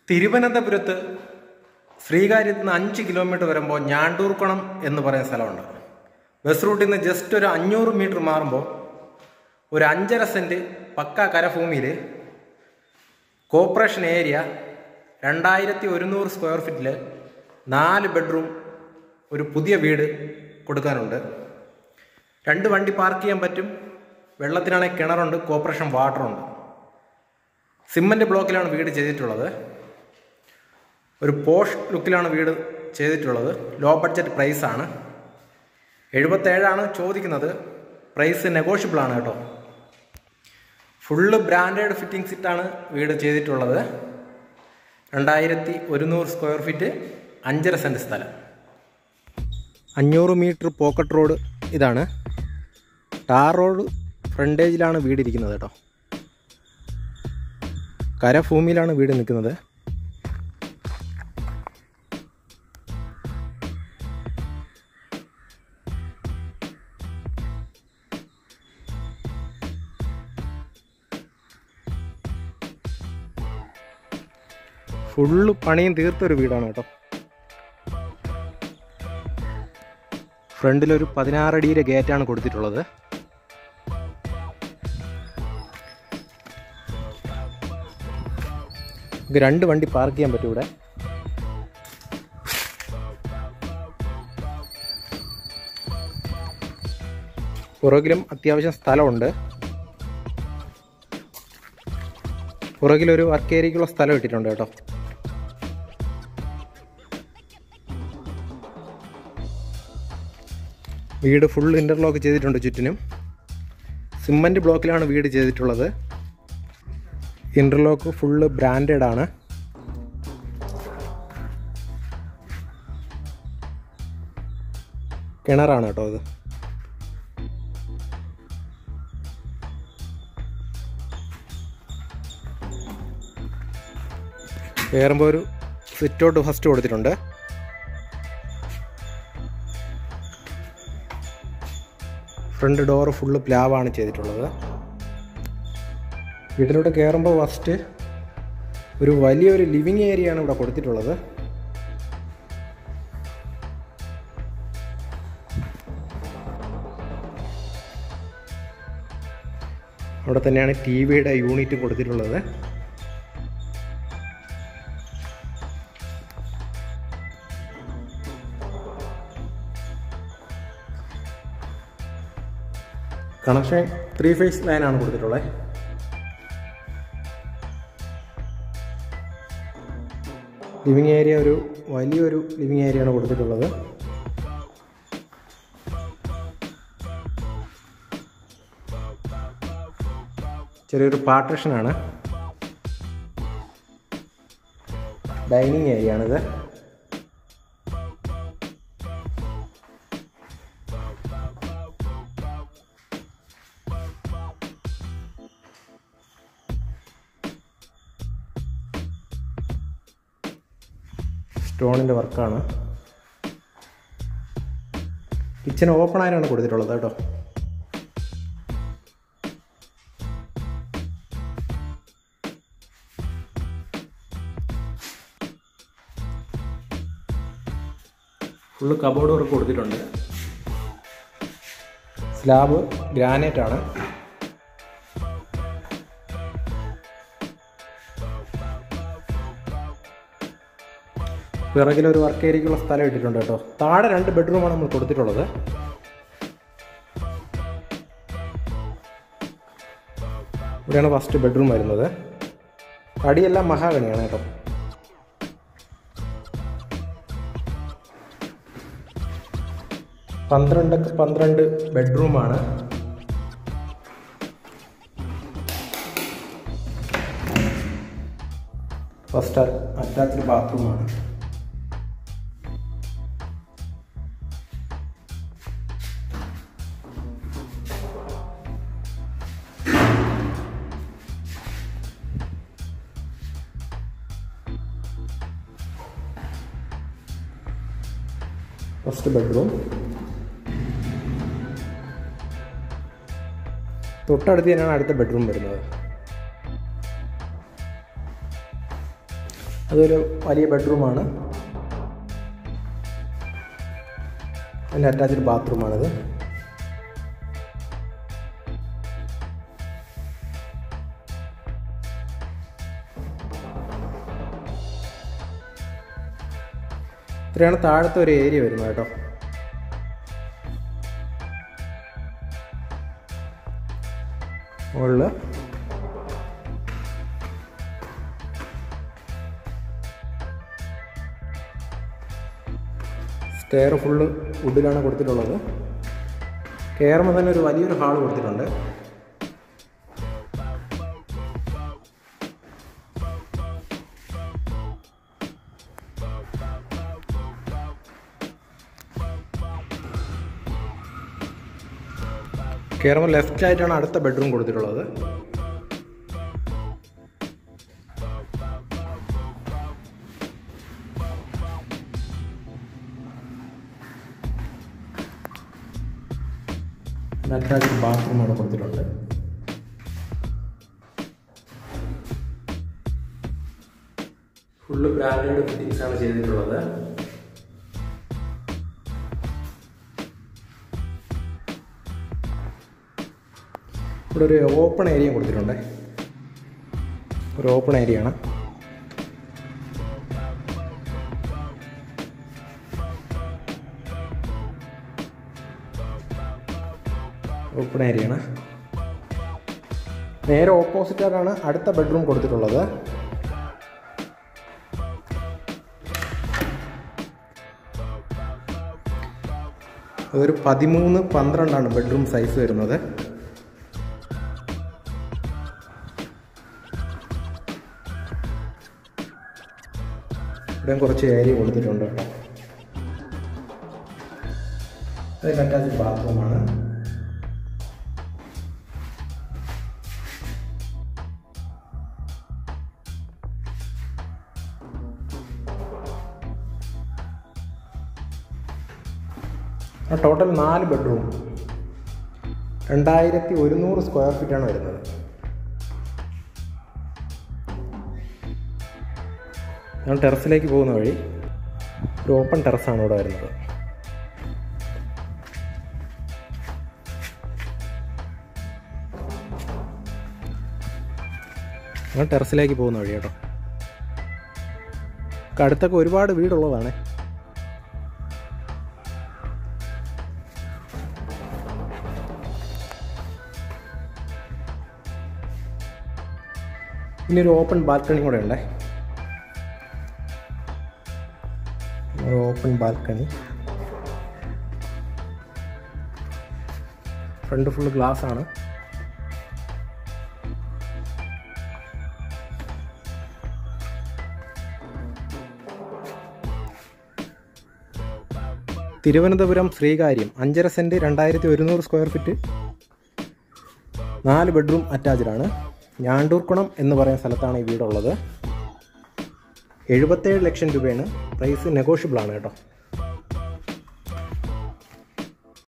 തിരുവനന്തപുരത്ത് ശ്രീകാര്യത്ത് നിന്ന് 5 കിലോമീറ്റർ വരുമ്പോൾ ഞാണ്ടൂർക്കുളം എന്ന് പറയുന്ന സ്ഥലമുണ്ട്. ബസ് റൂട്ടിൽ നിന്ന് ജസ്റ്റ് ഒരു 500 മീറ്റർ മാറുമ്പോൾ ഒരു 5.5 സെൻറ്റ് പക്ക കരഭൂമിയിൽ കോർപ്പറേഷൻ ഏരിയ 2100 സ്ക്വയർ ഫീറ്റിൽ 4 ബെഡ്റൂം ഒരു പുതിയ വീട് കൊടുക്കാനുണ്ട്. 2 വണ്ടി പാർക്ക് ചെയ്യാൻ പറ്റും. വെള്ളത്തിനാണെങ്കിൽ കിണറുണ്ട്, കോർപ്പറേഷൻ വാട്ടറുണ്ട്. സിമൻറ്റ് ബ്ലോക്കിലാണ് വീട് ചെയ്തിട്ടുള്ളത്. ഒരു പോഷ് ലുക്കിലാണ് വീട് ചെയ്തിട്ടുള്ളത്. ലോ ബഡ്ജറ്റ് പ്രൈസാണ്. 77 ചോദിക്കുന്നത്. പ്രൈസ് നെഗോഷ്യബിളാണ് കേട്ടോ. ഫുള്ള് ബ്രാൻഡഡ് ഫിറ്റിംഗ്സ് ഇട്ടാണ് വീട് ചെയ്തിട്ടുള്ളത്. 2100 സ്ക്വയർ ഫീറ്റ്, 5.5 സെൻറ്റ് സ്ഥലം. 500 മീറ്റർ പോക്കറ്റ് റോഡ് ഇതാണ്. ടാർ റോഡ് ഫ്രണ്ടേജിലാണ് വീടിരിക്കുന്നത് കേട്ടോ. കരഭൂമിയിലാണ് വീട് നിൽക്കുന്നത്. ഫുള്ള് പണിയും തീർത്തൊരു വീടാണ് കേട്ടോ. ഫ്രണ്ടിലൊരു 16 അടിയുടെ ഗേറ്റാണ് കൊടുത്തിട്ടുള്ളത്. നമുക്ക് 2 വണ്ടി പാർക്ക് ചെയ്യാൻ പറ്റും ഇവിടെ. പുറകിലും അത്യാവശ്യം സ്ഥലമുണ്ട്. പുറകിലൊരു വർക്ക് ഏരിയയ്ക്കുള്ള സ്ഥലം ഇട്ടിട്ടുണ്ട് കേട്ടോ. വീട് ഫുൾ ഇൻ്റർലോക്ക് ചെയ്തിട്ടുണ്ട് ചുറ്റിനും. സിമൻറ്റ് ബ്ലോക്കിലാണ് വീട് ചെയ്തിട്ടുള്ളത്. ഇൻ്റർലോക്ക് ഫുള്ള് ബ്രാൻഡഡ് ആണ്. കിണറാണ് കേട്ടോ ഇത്. കയറുമ്പോൾ ഒരു സിറ്റ് ഔട്ട് ഫസ്റ്റ് കൊടുത്തിട്ടുണ്ട്. ഫ്രണ്ട് ഡോറ് ഫുള്ള് പ്ലാവാണ് ചെയ്തിട്ടുള്ളത്. വീട്ടിലോട്ട് കയറുമ്പോൾ ഫസ്റ്റ് ഒരു വലിയൊരു ലിവിങ് ഏരിയയാണ് ഇവിടെ കൊടുത്തിട്ടുള്ളത്. അവിടെ തന്നെയാണ് ടിവിയുടെ യൂണിറ്റ് കൊടുത്തിട്ടുള്ളത്. കണക്ഷൻ 3 ഫേസ് ലൈനാണ് കൊടുത്തിട്ടുള്ളത്. ലിവിങ് ഏരിയ ഒരു വലിയൊരു ലിവിങ് ഏരിയയാണ് കൊടുത്തിട്ടുള്ളത്. ചെറിയൊരു പാർട്ടീഷനാണ്. ഡൈനിങ് ഏരിയ ആണിത്. സ്റ്റോണിൻ്റെ വർക്കാണ്. കിച്ചൺ ഓപ്പൺ ആയിട്ടാണ് കൊടുത്തിട്ടുള്ളത് കേട്ടോ. ഫുള്ള് കബോർഡ് വർക്ക് കൊടുത്തിട്ടുണ്ട്. സ്ലാബ് ഗ്രാനൈറ്റ് ആണ്. പിറകിലൊരു വർക്ക് ഏരിയയ്ക്കുള്ള സ്ഥലം ഇട്ടിട്ടുണ്ട് കേട്ടോ. താഴെ 2 ബെഡ്റൂമാണ് നമ്മൾ കൊടുത്തിട്ടുള്ളത്. ഇവിടെയാണ് ഫസ്റ്റ് ബെഡ്റൂം വരുന്നത്. അടിയെല്ലാം മഹാഗണിയാണ് കേട്ടോ. പന്ത്രണ്ട് ബെഡ്റൂമാണ്. ഫസ്റ്റ് അറ്റാച്ച്ഡ് ബാത്റൂമാണ്. First bedroom. തൊട്ടടുത്ത് തന്നെയാണ് അടുത്ത ബെഡ്റൂം വരുന്നത്. അതൊരു വലിയ ബെഡ്റൂമാണ്. അതിൻ്റെ അറ്റാച്ച്ഡ് ബാത്റൂമാണിത്. ഇത്രയാണ് താഴത്തെ ഒരു ഏരിയ വരുന്നത് കേട്ടോ. മുകളിൽ സ്റ്റെയർ ഫുള്ള് വുഡിലാണ് കൊടുത്തിട്ടുള്ളത്. കയറുമ്പോൾ തന്നെ ഒരു വലിയൊരു ഹാൾ കൊടുത്തിട്ടുണ്ട്. കയറുമ്പോൾ ലെഫ്റ്റ് ആയിട്ടാണ് അടുത്ത ബെഡ്റൂം കൊടുത്തിട്ടുള്ളത്. അറ്റാച്ച്ഡ് ബാത്റൂം അവിടെ കൊടുത്തിട്ടുണ്ട്. ഫുള്ള് ബ്രാൻഡഡ് ഫിറ്റിംഗ്സ് ആണ് ചെയ്തിട്ടുള്ളത്. ഇവിടെ ഒരു ഓപ്പൺ ഏരിയ കൊടുത്തിട്ടുണ്ട്. ഒരു ഓപ്പൺ ഏരിയ ആണ്. ഓപ്പൺ ഏരിയ ആണ്. നേരെ ഓപ്പോസിറ്റായിട്ടാണ് അടുത്ത ബെഡ്റൂം കൊടുത്തിട്ടുള്ളത്. അതൊരു 13-12 ബെഡ്റൂം സൈസ് വരുന്നത്. ഇവിടെ കുറച്ച് ഏരിയ കൊടുത്തിട്ടുണ്ട് കേട്ടോ. അതിൽ അറ്റാച്ച്ഡ് ബാത്റൂമാണ്. ടോട്ടൽ 4 ബെഡ്റൂം, 2100 സ്ക്വയർ ഫീറ്റാണ് വരുന്നത്. ഞങ്ങൾ ടെറസിലേക്ക് പോകുന്ന വഴി ഒരു ഓപ്പൺ ടെറസാണ് ഇവിടെ വരുന്നത്. ഞങ്ങൾ ടെറസിലേക്ക് പോകുന്ന വഴി കേട്ടോ. അടുത്തൊക്കെ ഒരുപാട് വീടുള്ളതാണ്. ഇനി ഒരു ഓപ്പൺ ബാൽക്കണി കൂടെ ഉണ്ടേ. ഒരു open balcony, front full glass ആണ്. Thiruvananthapuram Sreekaryam 5.5 cent 2100 square feet, 4 bedroom അറ്റാച്ച്ഡാണ്. ഞാണ്ടൂർക്കുണം എന്ന് പറയുന്ന സ്ഥലത്താണ് ഈ വീടുള്ളത്. 77 ലക്ഷം രൂപയാണ്. പ്രൈസ് നെഗോഷ്യബിൾ ആണ് കേട്ടോ.